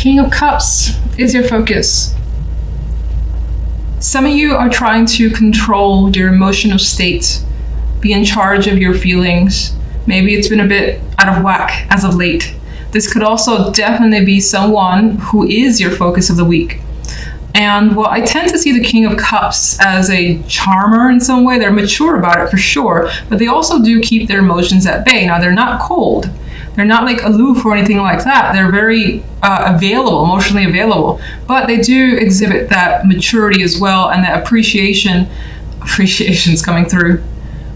King of Cups is your focus. Some of you are trying to control your emotional state, be in charge of your feelings. Maybe it's been a bit out of whack as of late. This could also definitely be someone who is your focus of the week. And well, I tend to see the King of Cups as a charmer in some way. They're mature about it for sure, but they also do keep their emotions at bay. Now, they're not cold. They're not like aloof or anything like that. They're very available, emotionally available, but they do exhibit that maturity as well, and that appreciation's coming through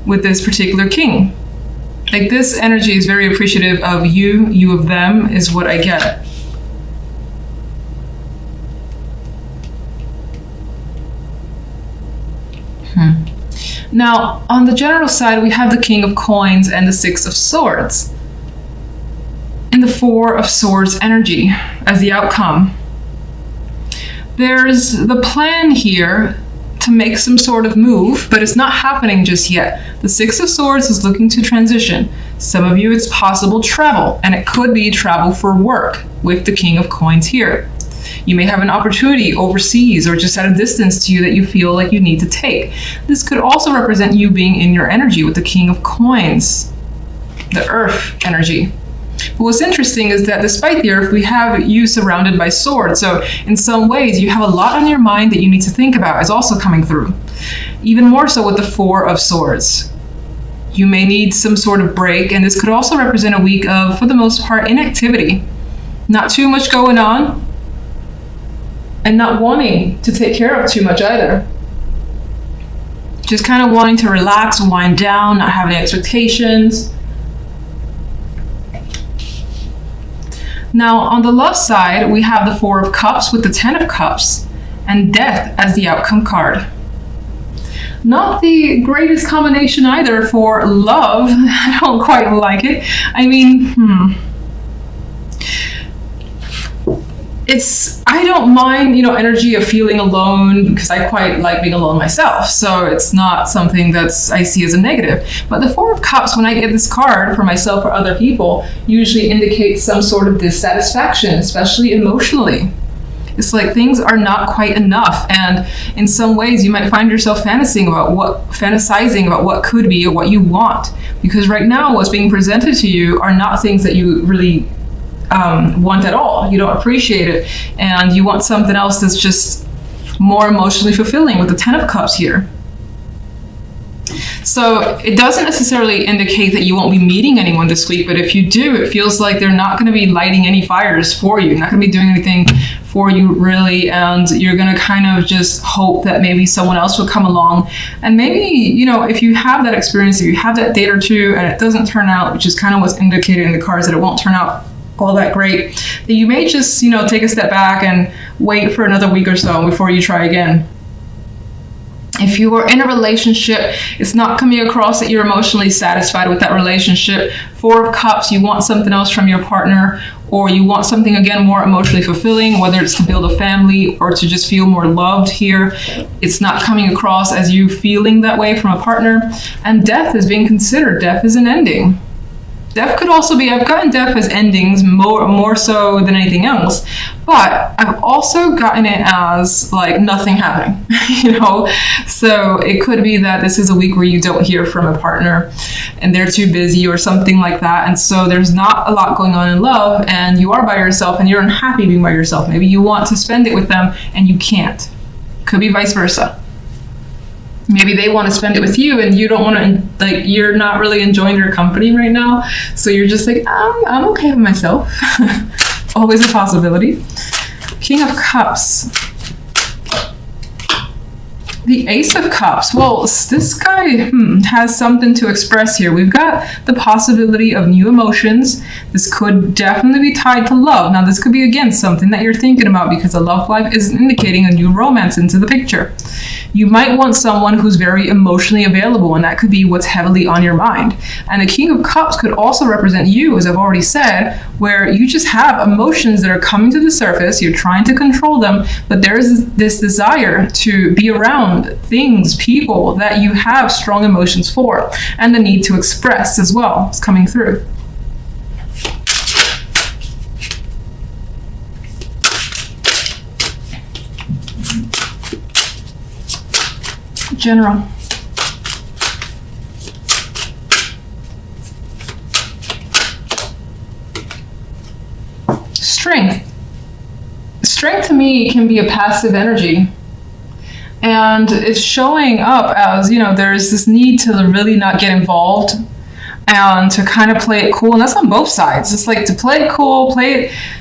with this particular king. Like, this energy is very appreciative of you, you of them is what I get. Now, on the general side, we have the King of Coins and the Six of Swords. And the Four of Swords energy as the outcome. There's the plan here to make some sort of move, but it's not happening just yet. The Six of Swords is looking to transition. Some of you, it's possible travel, and it could be travel for work with the King of Coins here. You may have an opportunity overseas or just at a distance to you that you feel like you need to take. This could also represent you being in your energy with the King of Coins, the Earth energy. But what's interesting is that despite the Earth, we have you surrounded by swords. So in some ways, you have a lot on your mind that you need to think about is also coming through. Even more so with the Four of Swords. You may need some sort of break, and this could also represent a week of, for the most part, inactivity. Not too much going on, and not wanting to take care of too much either. Just kind of wanting to relax, wind down, not have any expectations. Now, on the love side, we have the Four of Cups with the Ten of Cups and Death as the outcome card. Not the greatest combination either for love. I don't quite like it. I mean, I don't mind, energy of feeling alone because I quite like being alone myself. So it's not something I see as a negative. But the Four of Cups, when I get this card for myself or other people, usually indicates some sort of dissatisfaction, especially emotionally. It's like things are not quite enough. And in some ways, you might find yourself fantasizing about what could be or what you want. Because right now, what's being presented to you are not things that you really want at all. You don't appreciate it, and you want something else that's just more emotionally fulfilling with the Ten of Cups here. So it doesn't necessarily indicate that you won't be meeting anyone this week, but if you do, it feels like they're not going to be lighting any fires for you, not going to be doing anything for you really, and you're going to kind of just hope that maybe someone else will come along. And maybe, if you have that experience, if you have that date or two and it doesn't turn out, which is kind of what's indicated in the cards, that it won't turn out all that great, that you may just, take a step back and wait for another week or so before you try again. If you are in a relationship, it's not coming across that you're emotionally satisfied with that relationship. Four of Cups, you want something else from your partner, or you want something, again, more emotionally fulfilling, whether it's to build a family or to just feel more loved here. It's not coming across as you feeling that way from a partner. And Death is being considered. Death is an ending. Death could also be, I've gotten death as endings more so than anything else, but I've also gotten it as like nothing happening, So it could be that this is a week where you don't hear from a partner and they're too busy or something like that. And so there's not a lot going on in love and you are by yourself and you're unhappy being by yourself. Maybe you want to spend it with them and you can't. Could be vice versa. Maybe they want to spend it with you and you don't want to, you're not really enjoying their company right now. So you're just like, I'm okay with myself. Always a possibility. King of Cups. The Ace of Cups. Well, this guy has something to express here. We've got the possibility of new emotions. This could definitely be tied to love. Now, this could be, again, something that you're thinking about because a love life is indicating a new romance into the picture. You might want someone who's very emotionally available, and that could be what's heavily on your mind. And the King of Cups could also represent you, as I've already said, where you just have emotions that are coming to the surface. You're trying to control them, but there's this desire to be around things, people that you have strong emotions for, and the need to express as well is coming through. general. Strength. Strength to me can be a passive energy. And it's showing up as, there's this need to really not get involved and to kind of play it cool. And that's on both sides. It's like to play it cool,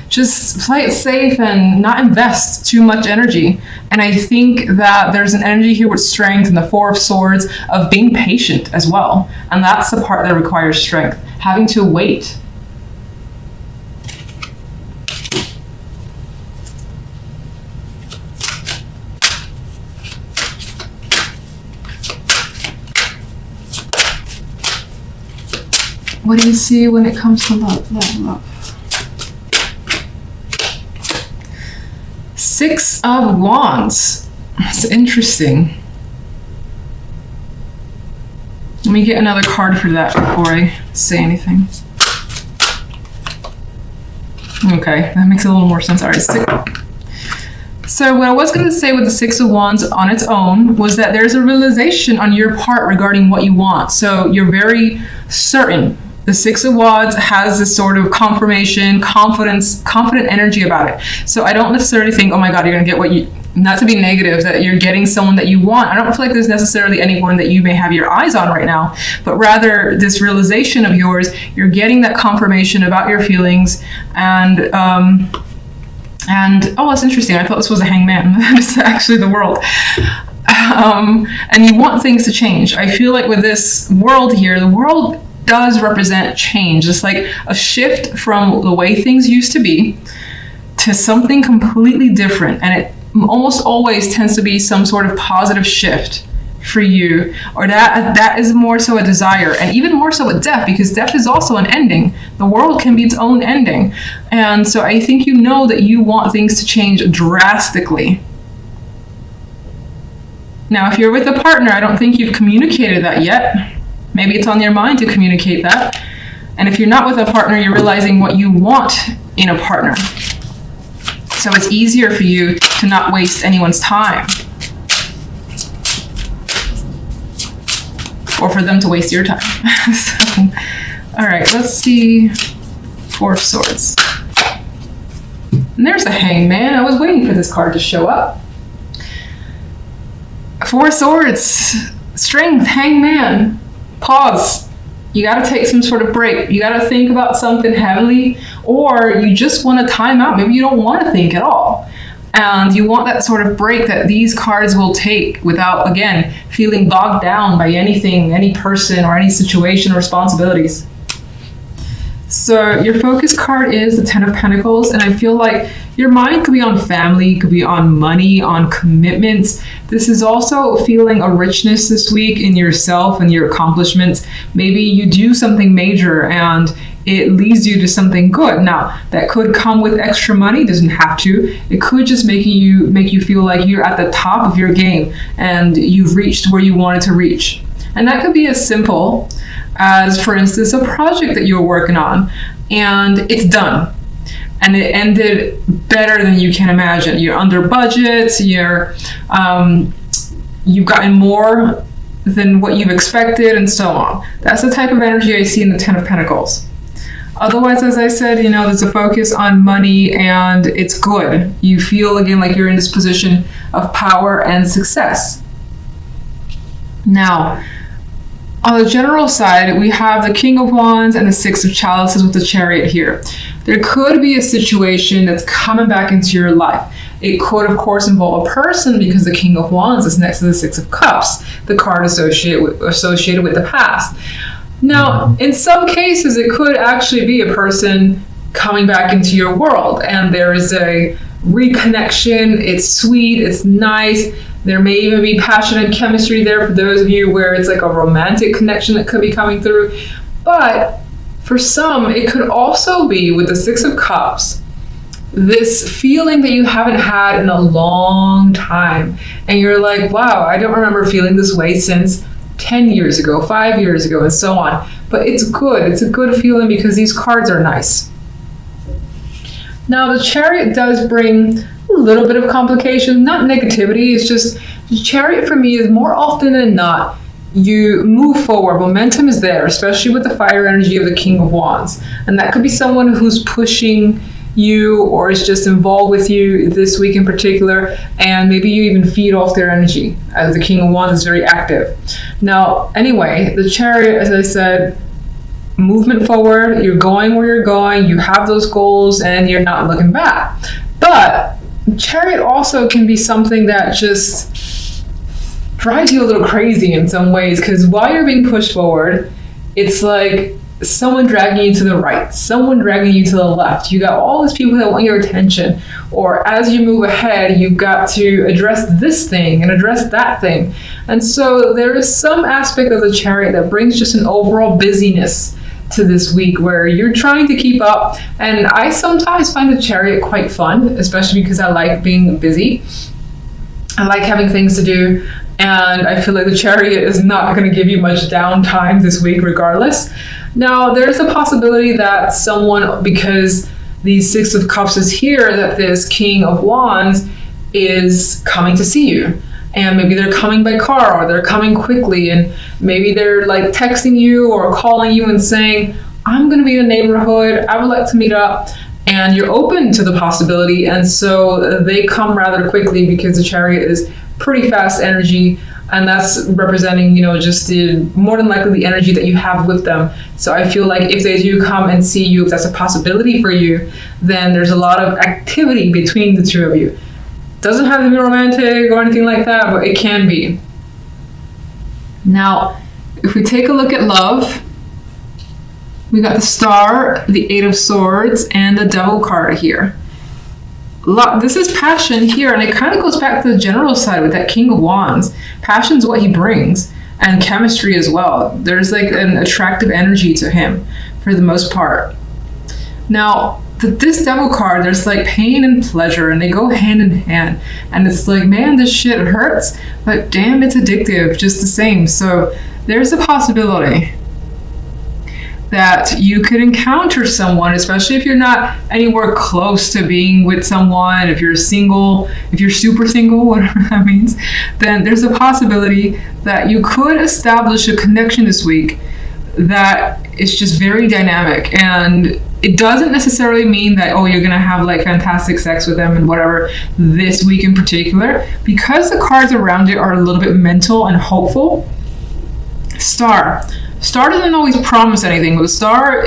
just play it safe and not invest too much energy. And I think that there's an energy here with strength and the Four of Swords of being patient as well. And that's the part that requires strength, having to wait. What do you see when it comes to love? Love. Six of Wands. That's interesting. Let me get another card for that before I say anything. Okay, that makes a little more sense. All right, so what I was going to say with the Six of Wands on its own was that there's a realization on your part regarding what you want. So you're very certain. The Six of Wands has this sort of confirmation, confident energy about it. So I don't necessarily think, oh my God, you're going to get what you, not to be negative, that you're getting someone that you want. I don't feel like there's necessarily anyone that you may have your eyes on right now, but rather this realization of yours, you're getting that confirmation about your feelings. And oh, that's interesting. I thought this was a hangman. It's actually the World. And you want things to change. I feel like with this World here, the World does represent change. It's like a shift from the way things used to be to something completely different. And it almost always tends to be some sort of positive shift for you, or that is more so a desire, and even more so with death, because death is also an ending. The World can be its own ending. And so I think you know that you want things to change drastically. Now, if you're with a partner, I don't think you've communicated that yet. Maybe it's on your mind to communicate that. And if you're not with a partner, you're realizing what you want in a partner. So it's easier for you to not waste anyone's time. Or for them to waste your time. So, all right, let's see. Four of Swords. And there's the Hangman. I was waiting for this card to show up. Four of Swords. Strength, Hangman. Pause. You got to take some sort of break. You got to think about something heavily, or you just want a time out. Maybe you don't want to think at all. And you want that sort of break that these cards will take without, again, feeling bogged down by anything, any person, or any situation or responsibilities. So your focus card is the Ten of Pentacles, and I feel like your mind could be on family, could be on money, on commitments. This is also feeling a richness this week in yourself and your accomplishments. Maybe you do something major and it leads you to something good. Now, that could come with extra money, doesn't have to. It could just make you feel like you're at the top of your game and you've reached where you wanted to reach. And that could be as simple as, for instance, a project that you were working on and it's done. And it ended better than you can imagine. You're under budget, you've gotten more than what you've expected, and so on. That's the type of energy I see in the Ten of Pentacles. Otherwise, as I said, there's a focus on money and it's good. You feel, again, like you're in this position of power and success. Now, on the general side, we have the King of Wands and the Six of Chalices with the Chariot here. There could be a situation that's coming back into your life. It could, of course, involve a person because the King of Wands is next to the Six of Cups, the card associated with the past. Now, in some cases, it could actually be a person coming back into your world, and there is a reconnection. It's sweet, it's nice. There may even be passionate chemistry there for those of you where it's like a romantic connection that could be coming through. But for some, it could also be, with the Six of Cups, this feeling that you haven't had in a long time. And you're like, wow, I don't remember feeling this way since 10 years ago, 5 years ago, and so on. But it's good. It's a good feeling because these cards are nice. Now, the Chariot does bring a little bit of complication, not negativity. It's just The Chariot for me is more often than not, you move forward. Momentum is there, especially with the fire energy of the King of Wands. And that could be someone who's pushing you or is just involved with you this week in particular, and maybe you even feed off their energy, as the King of Wands is very active. Now, anyway, the Chariot, as I said, movement forward, you're going where you're going, you have those goals, and you're not looking back. But Chariot also can be something that just drives you a little crazy in some ways, because while you're being pushed forward, it's like someone dragging you to the right, someone dragging you to the left. You got all these people that want your attention, or as you move ahead, you've got to address this thing and address that thing. And so there is some aspect of the Chariot that brings just an overall busyness to this week where you're trying to keep up. And I sometimes find the Chariot quite fun, especially because I like being busy. I like having things to do. And I feel like the Chariot is not going to give you much downtime this week regardless. Now, there's a possibility that someone, because the Six of Cups is here, that this King of Wands is coming to see you. And maybe they're coming by car, or they're coming quickly, and maybe they're like texting you or calling you and saying, I'm going to be in the neighborhood, I would like to meet up. And you're open to the possibility. And so they come rather quickly because the Chariot is pretty fast energy, and that's representing, you know, just the more than likely the energy that you have with them. So I feel like if they do come and see you, if that's a possibility for you, then there's a lot of activity between the two of you. Doesn't have to be romantic or anything like that, but it can be. Now, if we take a look at love, we got the Star, the Eight of Swords, and the Devil card here. This is passion here, and it kind of goes back to the general side with that King of Wands. Passion's what he brings, and chemistry as well. There's like an attractive energy to him for the most part. Now, this Devil card, there's like pain and pleasure, and they go hand in hand. And it's like, man, this shit hurts, but damn, it's addictive just the same. So there's a possibility that you could encounter someone, especially if you're not anywhere close to being with someone, if you're single, if you're super single, whatever that means, then there's a possibility that you could establish a connection this week that is just very dynamic. And it doesn't necessarily mean that, oh, you're gonna have like fantastic sex with them and whatever this week in particular, because the cards around it are a little bit mental and hopeful. Star doesn't always promise anything, but Star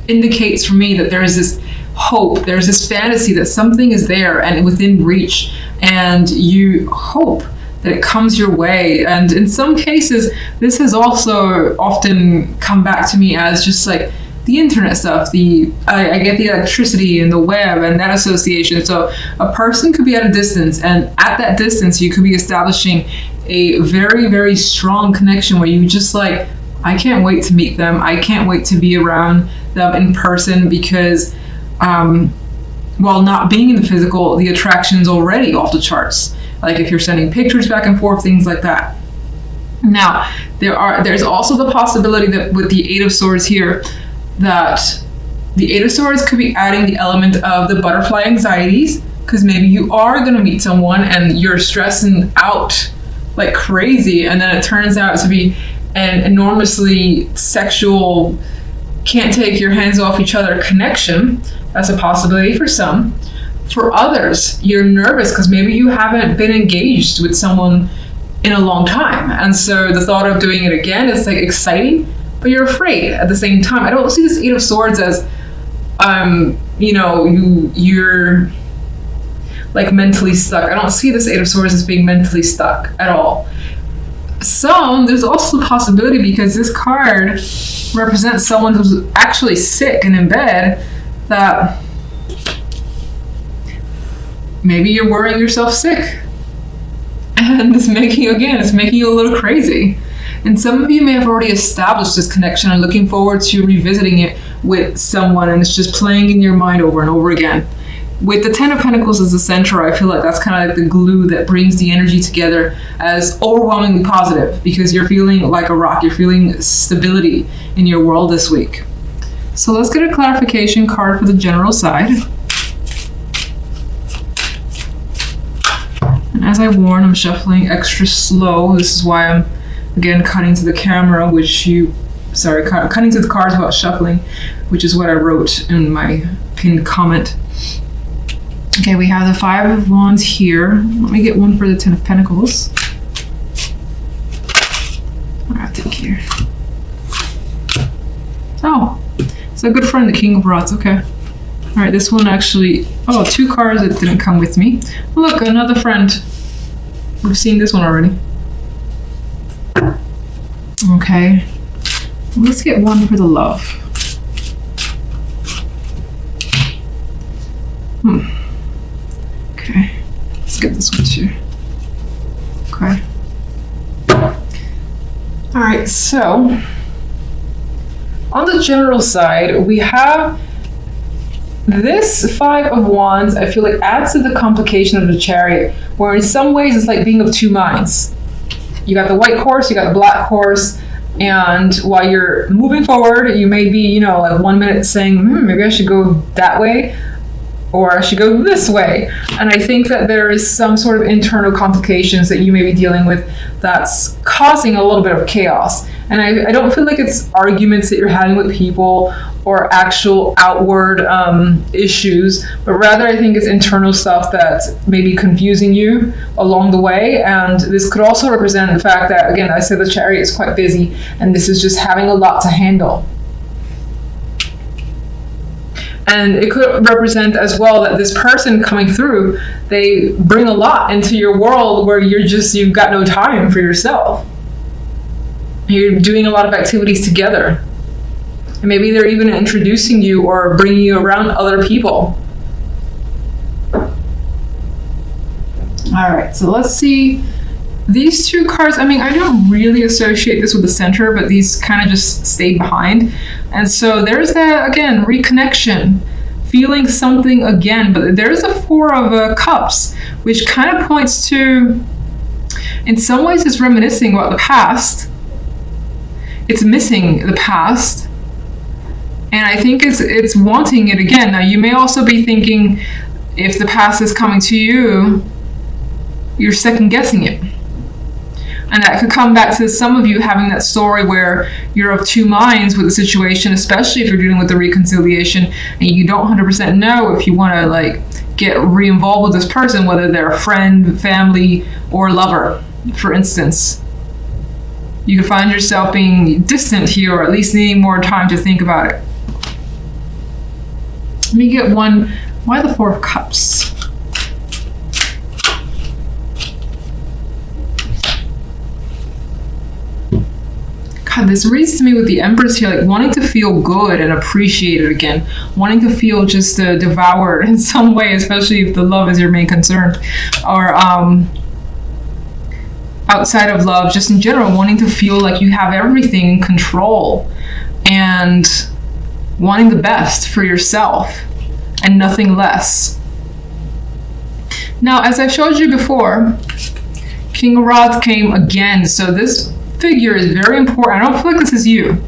indicates for me that there is this hope, there's this fantasy that something is there and within reach, and you hope that it comes your way. And in some cases, this has also often come back to me as just like the internet stuff. I get the electricity and the web and that association. So a person could be at a distance, and at that distance, you could be establishing a very, very strong connection where you just like, I can't wait to meet them. I can't wait to be around them in person, because while not being in the physical, the attraction is already off the charts. Like if you're sending pictures back and forth, things like that. Now, there's also the possibility that with the Eight of Swords here, that the Eight of Swords could be adding the element of the butterfly anxieties, because maybe you are going to meet someone and you're stressing out like crazy, and then it turns out to be an enormously sexual, can't take your hands off each other connection. That's a possibility for some. For others, you're nervous because maybe you haven't been engaged with someone in a long time, and so the thought of doing it again is like exciting, but you're afraid at the same time. I don't see this Eight of Swords as you're like mentally stuck. I don't see this Eight of Swords as being mentally stuck at all. There's also the possibility, because this card represents someone who's actually sick and in bed, that maybe you're worrying yourself sick, and it's making you a little crazy. And some of you may have already established this connection and looking forward to revisiting it with someone, and it's just playing in your mind over and over again. With the Ten of Pentacles as the center, I feel like that's kind of like the glue that brings the energy together as overwhelmingly positive, because you're feeling like a rock, you're feeling stability in your world this week. So let's get a clarification card for the general side. And as I warn, I'm shuffling extra slow. This is why I'm, again, cutting to the camera, cutting to the cards without shuffling, which is what I wrote in my pinned comment. Okay, we have the Five of Wands here. Let me get one for the Ten of Pentacles. I'll take here. Oh, it's a good friend, the King of Rods. Okay. All right, this one actually, oh, 2 cards that didn't come with me. Look, another friend. We've seen this one already. Okay. Let's get one for the love. Okay. Let's get this one too. Okay. All right, so on the general side, we have this Five of Wands. I feel like adds to the complication of the Chariot, where in some ways it's like being of 2 minds. You got the white horse, you got the black horse, and while you're moving forward, you may be, you know, like 1 minute saying, maybe I should go that way, or I should go this way. And I think that there is some sort of internal complications that you may be dealing with that's causing a little bit of chaos. And I don't feel like it's arguments that you're having with people or actual outward issues, but rather I think it's internal stuff that's maybe confusing you along the way. And this could also represent the fact that, again, I said the Chariot is quite busy, and this is just having a lot to handle. And it could represent as well that this person coming through, they bring a lot into your world where you've got no time for yourself. You're doing a lot of activities together. And maybe they're even introducing you or bringing you around other people. All right, so let's see. These 2 cards, I mean, I don't really associate this with the center, but these kind of just stay behind. And so there's that, again, reconnection, feeling something again. But there's a Four of Cups, which kind of points to, in some ways, it's reminiscing about the past. It's missing the past. And I think it's wanting it again. Now, you may also be thinking, if the past is coming to you, you're second guessing it. And that could come back to some of you having that story where you're of 2 minds with the situation, especially if you're dealing with the reconciliation and you don't 100% know if you want to like get re-involved with this person, whether they're a friend, family, or lover, for instance. You can find yourself being distant here, or at least needing more time to think about it. Let me get one. Why the Four of Cups? God, this reads to me with the Empress here, like wanting to feel good and appreciated again, wanting to feel just devoured in some way, especially if the love is your main concern, or outside of love, just in general, wanting to feel like you have everything in control and wanting the best for yourself and nothing less. Now, as I've showed you before, King of Rods came again, so this figure is very important. I don't feel like this is you.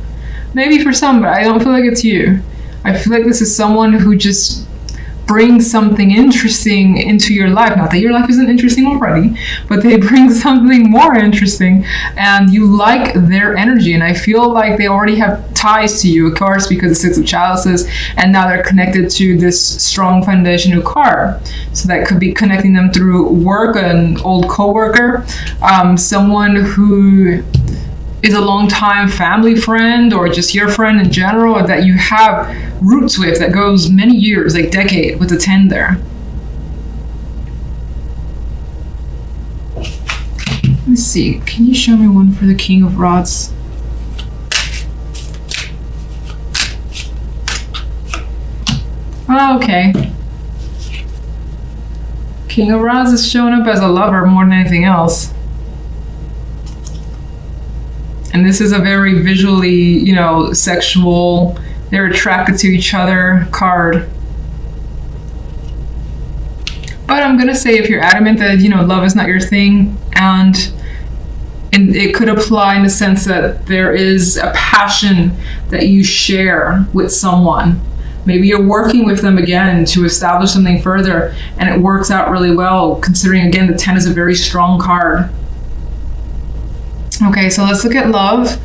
Maybe for some, but I don't feel like it's you. I feel like this is someone who just brings something interesting into your life. Not that your life isn't interesting already, but they bring something more interesting and you like their energy. And I feel like they already have ties to you, of course, because the Six of Chalices, and now they're connected to this strong foundational card. So that could be connecting them through work, an old co-worker, someone who is a long-time family friend, or just your friend in general, or that you have roots with that goes many years, like decade, with the 10 there. Let me see. Can you show me one for the King of Rods? Oh, okay. King of Rods is showing up as a lover more than anything else. And this is a very visually, sexual, they're attracted to each other card. But I'm going to say, if you're adamant that, love is not your thing, and it could apply in the sense that there is a passion that you share with someone Maybe you're working with them again to establish something further, and it works out really well, considering, again, the 10 is a very strong card. Okay, so let's look at love.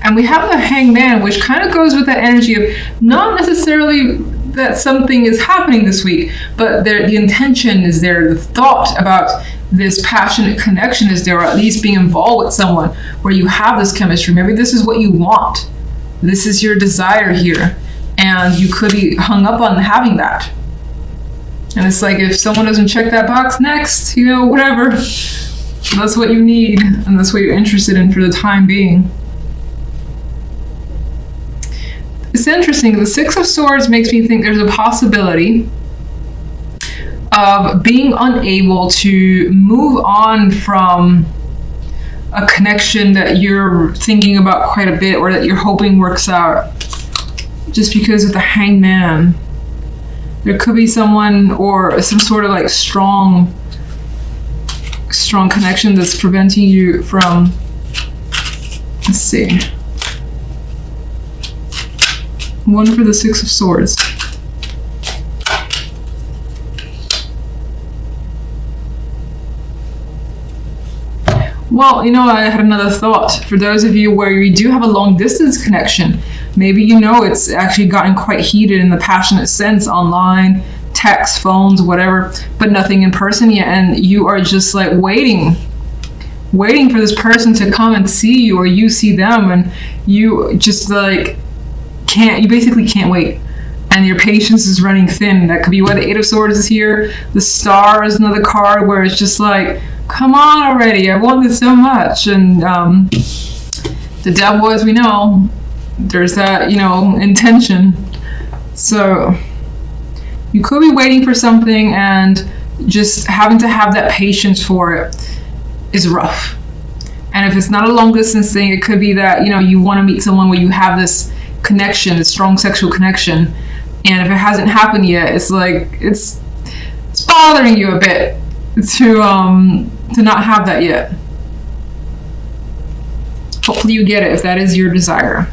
And we have the Hangman, which kind of goes with that energy of not necessarily that something is happening this week, but the intention is there, the thought about this passionate connection is there, or at least being involved with someone where you have this chemistry. Maybe this is what you want. This is your desire here. And you could be hung up on having that. And it's like, if someone doesn't check that box next, you know, whatever, that's what you need. And that's what you're interested in for the time being. It's interesting. The Six of Swords makes me think there's a possibility of being unable to move on from a connection that you're thinking about quite a bit, or that you're hoping works out, just because of the Hangman. There could be someone or some sort of like strong connection that's preventing you from, let's see, one for the Six of Swords. Well, you know, I had another thought. For those of you where you do have a long distance connection, maybe you know it's actually gotten quite heated in the passionate sense online, text, phones, whatever, but nothing in person yet. And you are just like waiting for this person to come and see you, or you see them, and you just like you basically can't wait. And your patience is running thin. That could be why the Eight of Swords is here. The Star is another card where it's just like, come on already, I want this so much. And the Devil, as we know, there's that, you know, intention. So you could be waiting for something, and just having to have that patience for it is rough. And if it's not a long distance thing, it could be that, you know, you want to meet someone where you have this connection, this strong sexual connection. And if it hasn't happened yet, it's like, it's bothering you a bit to not have that yet. Hopefully you get it if that is your desire.